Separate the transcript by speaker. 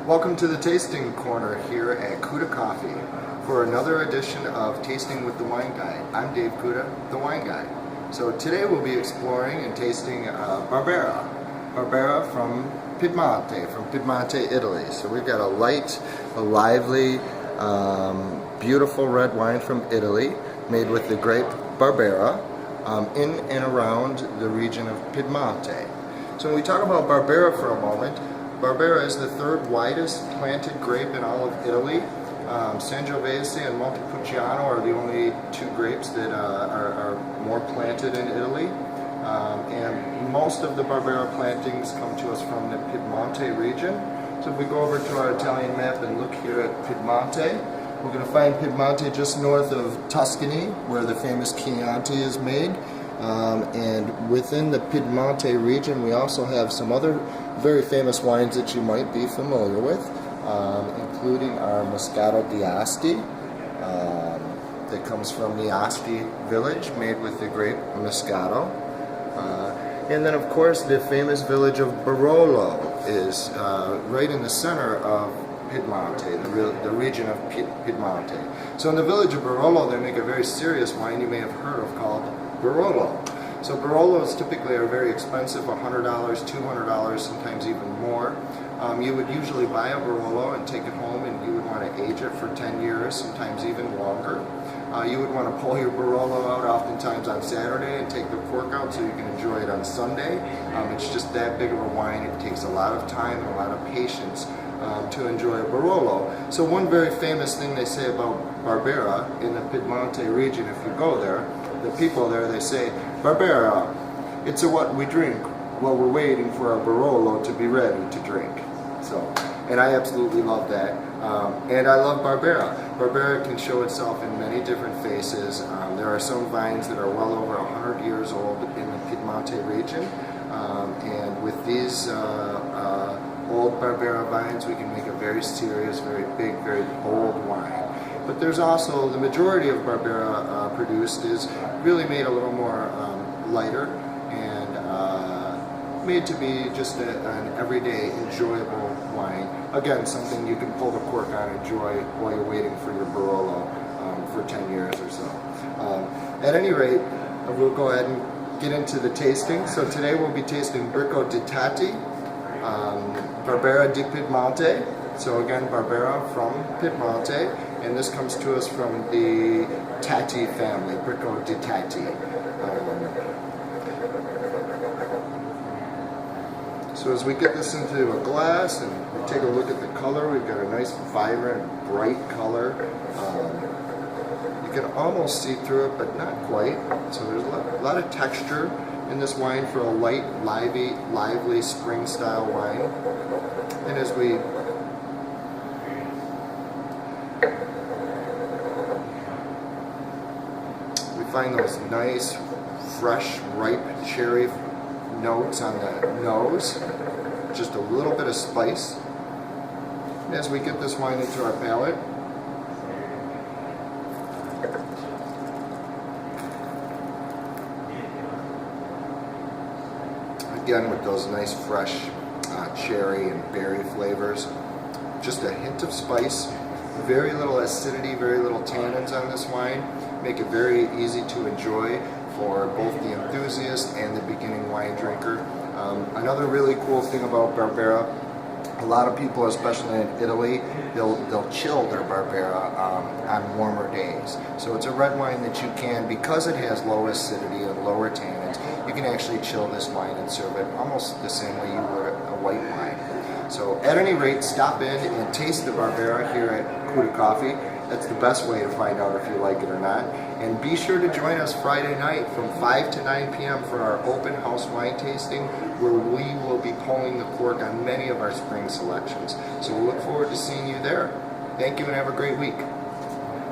Speaker 1: Welcome to the Tasting Corner here at Kuda Coffee for another edition of Tasting with the Wine Guy. I'm Dave Kuda, the Wine Guy. So today we'll be exploring and tasting Barbera. Barbera from Piemonte, Italy. So we've got a light, a lively, beautiful red wine from Italy made with the grape Barbera in and around the region of Piemonte. So when we talk about Barbera for a moment, Barbera is the third widest planted grape in all of Italy. Sangiovese and Montepulciano are the only two grapes that are more planted in Italy. And most of the Barbera plantings come to us from the Piemonte region. So if we go over to our Italian map and look here at Piemonte, we're going to find Piemonte just north of Tuscany, where the famous Chianti is made. And within the Piemonte region, we also have some other very famous wines that you might be familiar with, including our Moscato di Asti, that comes from the Asti village, made with the grape Moscato. And then, of course, the famous village of Barolo is right in the center of Piemonte, the region of Piemonte. So in the village of Barolo, they make a very serious wine you may have heard of called Barolo. So Barolos typically are very expensive, $100, $200, sometimes even more. You would usually buy a Barolo and take it home, and you would want to age it for 10 years, sometimes even longer. You would want to pull your Barolo out oftentimes on Saturday and take the cork out so you can enjoy it on Sunday. It's just that big of a wine. It takes a lot of time and a lot of patience to enjoy a Barolo. So one very famous thing they say about Barbera in the Piemonte region, if you go there, the people there, they say, Barbera, it's a what we drink while we're waiting for our Barolo to be ready to drink. So, and I absolutely love that. And I love Barbera. Barbera can show itself in many different faces. There are some vines that are well over 100 years old in the Piemonte region. And with these old Barbera vines, we can make a very serious, very big, very bold wine. But there's also, the majority of Barbera produced is really made a little more lighter and made to be just an everyday enjoyable wine. Again, something you can pull the cork on and enjoy while you're waiting for your Barolo for 10 years or so. At any rate, we'll go ahead and get into the tasting. So today we'll be tasting Bricco di Tatti, Barbera di Piemonte. So again, Barbera from Piemonte, and this comes to us from the Tatti family, Bricco di Tatti. So as we get this into a glass and we take a look at the color, we've got a nice, vibrant, bright color. You can almost see through it, but not quite. So there's a lot of texture in this wine for a light, lively spring-style wine. And as we find those nice, fresh, ripe cherry notes on the nose, just a little bit of spice. And as we get this wine into our palate, again with those nice fresh cherry and berry flavors, just a hint of spice, very little acidity, very little tannins on this wine, make it very easy to enjoy for both the enthusiast and the beginning wine drinker. Another really cool thing about Barbera, a lot of people, especially in Italy, they'll chill their Barbera on warmer days. So it's a red wine that you can, because it has low acidity and lower tannins, you can actually chill this wine and serve it almost the same way you would a white wine. So at any rate, stop in and taste the Barbera here at Kuda Coffee. That's the best way to find out if you like it or not. And be sure to join us Friday night from 5 to 9 p.m. for our open house wine tasting, where we will be pulling the cork on many of our spring selections. So we'll look forward to seeing you there. Thank you and have a great week.